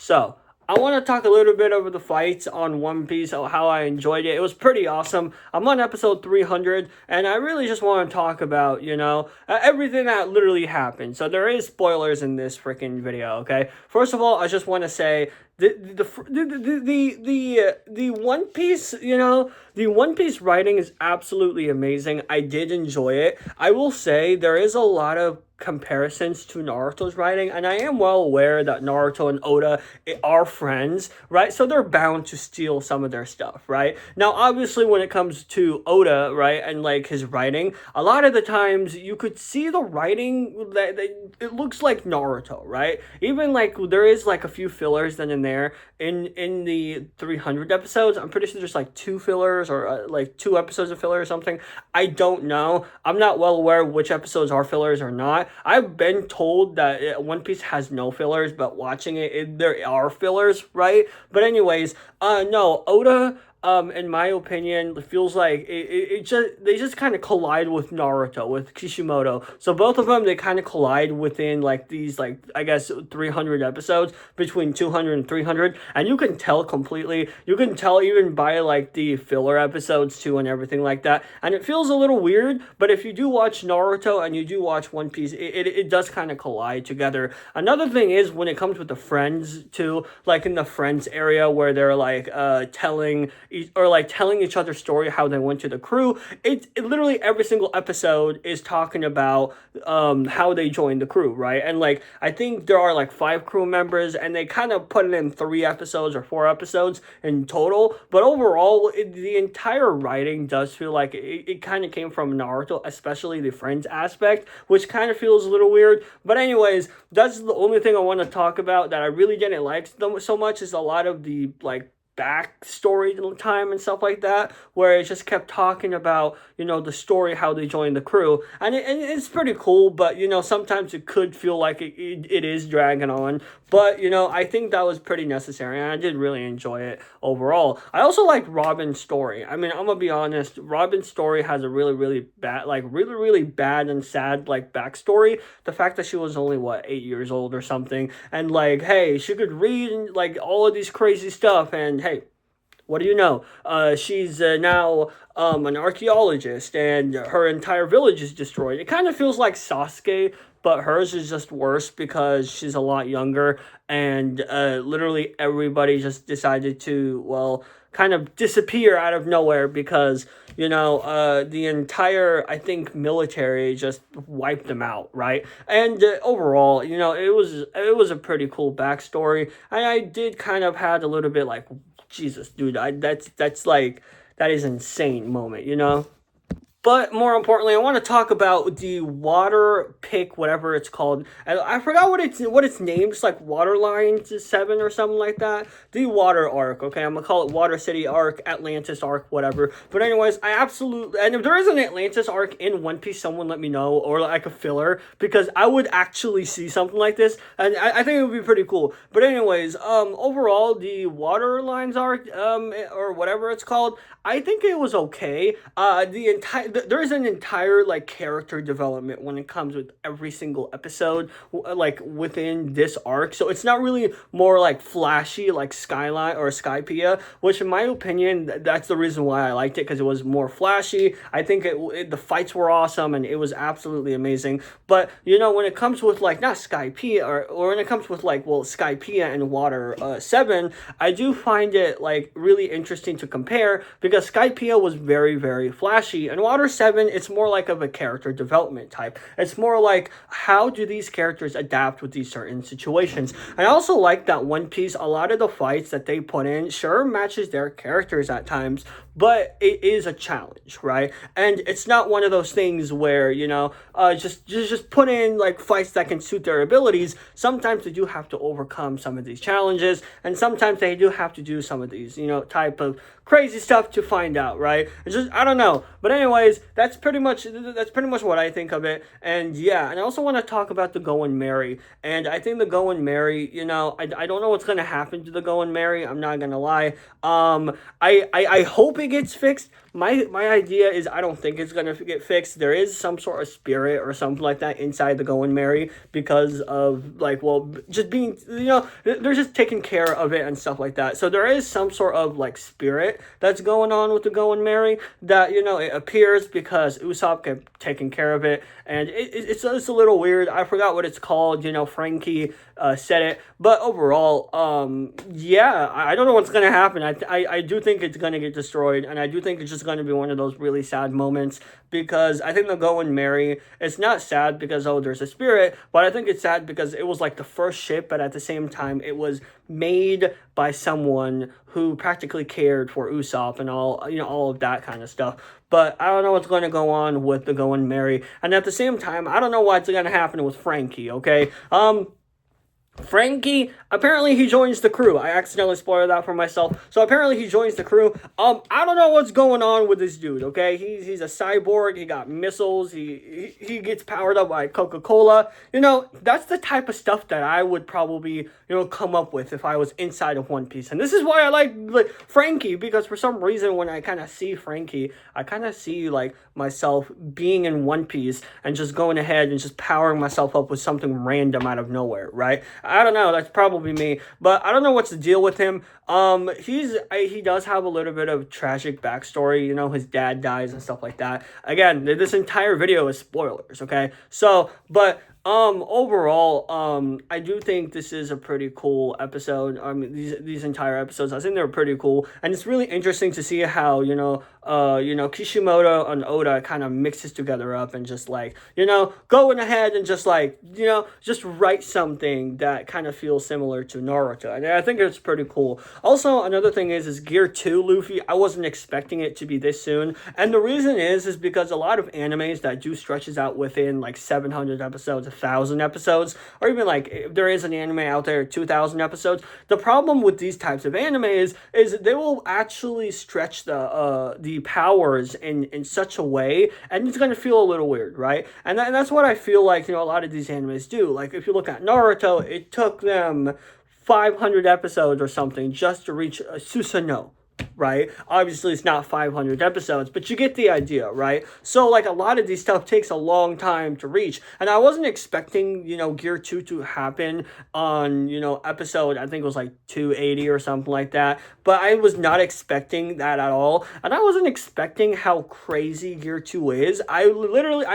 So, I want to talk a little bit over the fights on One Piece, how I enjoyed it. It was pretty awesome. I'm on episode 300, and I really just want to talk about, everything that literally happened. So, there is spoilers in this freaking video, okay? First of all, I just want to say the One Piece, the One Piece writing is absolutely amazing. I did enjoy it. I will say there is a lot of comparisons to Naruto's writing, and I am well aware that Naruto and Oda are friends, right? So they're bound to steal some of their stuff, right? Now, obviously, when it comes to Oda, right, and like his writing, a lot of the times you could see the writing that it looks like Naruto, right? Even like there is like a few fillers then and there in the 300 episodes. I'm pretty sure there's like two fillers or like 2 episodes of filler or something. I don't know. I'm not well aware which episodes are fillers or not. I've been told that One Piece has no fillers, but watching there are fillers, right? But anyways, no, Oda, in my opinion, it feels like they just kind of collide with Naruto, with Kishimoto. So both of them, they kind of collide within like these, like, I guess 300 episodes, between 200 and 300, and you can tell completely. You can tell even by like the filler episodes too and everything like that. And it feels a little weird, but if you do watch Naruto and you do watch One Piece, it does kind of collide together. Another thing is when it comes with the friends too, like in the friends area where they're like telling each other's story, how they went to the crew. It literally every single episode is talking about how they joined the crew, right? And like I think there are like 5 crew members, and they kind of put it in 3 episodes or 4 episodes in total. But overall, the entire writing does feel like it kind of came from Naruto, especially the friends aspect, which kind of feels a little weird. But anyways, that's the only thing I want to talk about that I really didn't like so much, is a lot of the like backstory time and stuff like that, where it just kept talking about, the story, how they joined the crew. And it's pretty cool, but, sometimes it could feel like it is dragging on. But, I think that was pretty necessary, and I did really enjoy it overall. I also liked Robin's story. I mean, I'm gonna be honest, Robin's story has a really, really bad, like, really, really bad and sad, like, backstory. The fact that she was only, 8 years old or something, and, like, hey, she could read, like, all of these crazy stuff, and, hey, what do you know? She's now an archaeologist, and her entire village is destroyed. It kind of feels like Sasuke, but hers is just worse because she's a lot younger, and literally everybody just decided to, well, kind of disappear out of nowhere because, the entire, I think, military just wiped them out, right? And overall, it was a pretty cool backstory, and I did kind of had a little bit like, Jesus, dude, that's like, that is insane moment. But more importantly, I want to talk about the water pick, whatever it's called. I forgot what it's named. It's like Waterline 7 or something like that. The water arc, okay? I'm going to call it Water City arc, Atlantis arc, whatever. But anyways, I absolutely... And if there is an Atlantis arc in One Piece, someone let me know. Or like a filler. Because I would actually see something like this. And I think it would be pretty cool. But anyways, overall, the Waterlines arc, or whatever it's called, I think it was okay. There is an entire like character development when it comes with every single episode, like within this arc. So it's not really more like flashy like Skyline or Skypiea, which in my opinion, that's the reason why I liked it, because it was more flashy. I think the fights were awesome and it was absolutely amazing. But when it comes with like not Skypiea or when it comes with like, well, Skypiea and Water 7, I do find it like really interesting to compare, because Skypiea was very, very flashy, and Water 7, it's more like of a character development type. It's more like, how do these characters adapt with these certain situations? And I also like that One Piece, a lot of the fights that they put in, sure, matches their characters at times, but it is a challenge, right? And it's not one of those things where, just put in like fights that can suit their abilities. Sometimes they do have to overcome some of these challenges, and sometimes they do have to do some of these, type of crazy stuff to find out, right? It's just, I don't know. But anyways, anyways, that's pretty much what I think of it. And yeah, and I also want to talk about the Going Merry. And I think the Going Merry, I don't know what's gonna happen to the Going Merry. I'm not gonna lie. I hope it gets fixed. My idea is I don't think it's gonna get fixed. There is some sort of spirit or something like that inside the Going Merry because of like, well, just being, they're just taking care of it and stuff like that. So there is some sort of like spirit that's going on with the Going Merry that, it appears because Usopp kept taking care of it, and it's a little weird. I forgot what it's called. Frankie said it, but overall, yeah, I don't know what's gonna happen. I do think it's gonna get destroyed, and I do think it's just gonna be one of those really sad moments, because I think the Going Merry, it's not sad because, oh, there's a spirit, but I think it's sad because it was like the first ship, but at the same time it was made by someone who practically cared for Usopp and all of that kind of stuff. But I don't know what's going to go on with the Going Merry, and at the same time, I don't know what's going to happen with Frankie, okay? Frankie, apparently he joins the crew. I accidentally spoiled that for myself. So apparently he joins the crew. I don't know what's going on with this dude, okay? He's a cyborg. He got missiles. He gets powered up by Coca-Cola. That's the type of stuff that I would probably, come up with if I was inside of One Piece. And this is why I like Frankie, because for some reason when I kind of see Frankie, I kind of see like myself being in One Piece and just going ahead and just powering myself up with something random out of nowhere, right? I don't know. That's probably me, but I don't know what's the deal with him. He does have a little bit of tragic backstory. His dad dies and stuff like that. Again, this entire video is spoilers, okay? So, but overall, I do think this is a pretty cool episode. These entire episodes, I think they're pretty cool, and it's really interesting to see how Kishimoto and Oda kind of mixes together up and just like going ahead and just like just write something that kind of feels similar to Naruto, and I think it's pretty cool. Also, another thing is Gear 2 Luffy. I wasn't expecting it to be this soon, and the reason is because a lot of animes that do stretches out within like 700 episodes, 1,000 episodes, or even like if there is an anime out there 2,000 episodes. The problem with these types of anime is they will actually stretch the powers in such a way, and it's going to feel a little weird, right? And that's what I feel like a lot of these animes do. Like if you look at Naruto, it took them 500 episodes or something just to reach Susanoo, right? Obviously, it's not 500 episodes, but you get the idea, right? So, like, a lot of these stuff takes a long time to reach, and I wasn't expecting, Gear 2 to happen on, episode, I think it was like 280 or something like that, but I was not expecting that at all, and I wasn't expecting how crazy Gear 2 is. I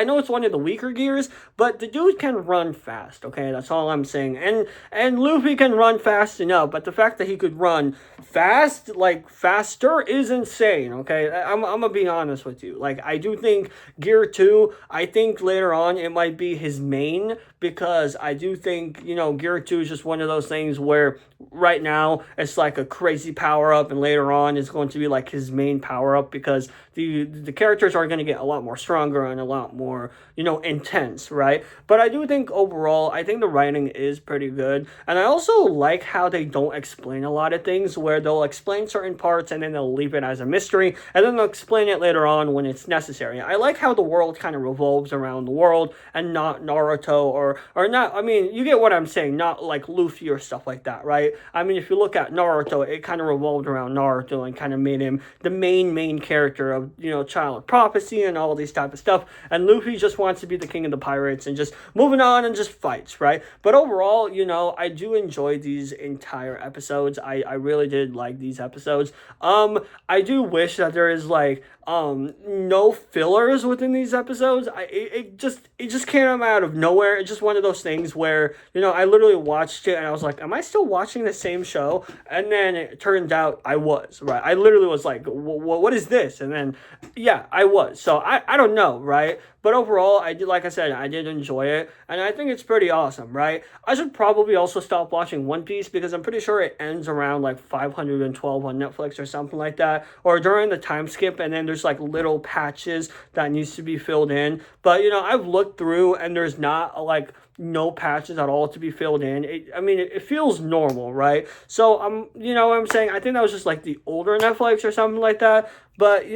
know it's one of the weaker gears, but the dude can run fast, okay? That's all I'm saying, and Luffy can run fast enough, but the fact that he could run fast, like, faster is insane, okay? I'm gonna be honest with you. Like, I do think Gear 2, I think later on it might be his main, because I do think, Gear 2 is just one of those things where right now it's like a crazy power-up, and later on it's going to be like his main power-up, because the characters are going to get a lot more stronger and a lot more, intense, right? But I do think overall, I think the writing is pretty good, and I also like how they don't explain a lot of things, where they'll explain certain parts and then they'll leave it as a mystery, and then they'll explain it later on when it's necessary. I like how the world kind of revolves around the world and not Naruto or not, I mean, you get what I'm saying, not like Luffy or stuff like that, right? I mean, if you look at Naruto, it kind of revolved around Naruto and kind of made him the main character of, Child Prophecy and all these type of stuff, and Luffy just wants to be the king of the pirates and just moving on and just fights, right? But overall, I do enjoy these entire episodes. I really did like these episodes. I do wish that there is like no fillers within these episodes. It just came out of nowhere. It's just one of those things where I literally watched it and I was like, am I still watching the same show? And then it turned out I was, right? I literally was like, what is this? And then yeah, I was. So I don't know, right? But overall, like I said, I did enjoy it, and I think it's pretty awesome, right? I should probably also stop watching One Piece, because I'm pretty sure it ends around like 512 on Netflix or something like that, or during the time skip, and then there's like little patches that needs to be filled in. But I've looked through, and there's not like no patches at all to be filled in. It feels normal, right? So what I'm saying, I think that was just like the older Netflix or something like that. But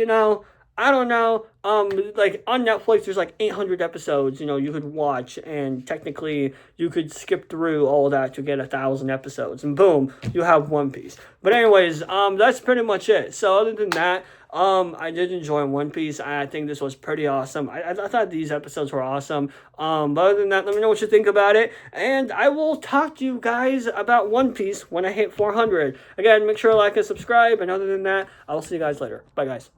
I don't know. Like on Netflix, there's like 800 episodes. You could watch, and technically, you could skip through all that to get 1,000 episodes, and boom, you have One Piece. But anyways, that's pretty much it. So other than that, I did enjoy One Piece. I think this was pretty awesome. I thought these episodes were awesome. But other than that, let me know what you think about it, and I will talk to you guys about One Piece when I hit 400. Again, make sure to like and subscribe. And other than that, I will see you guys later. Bye, guys.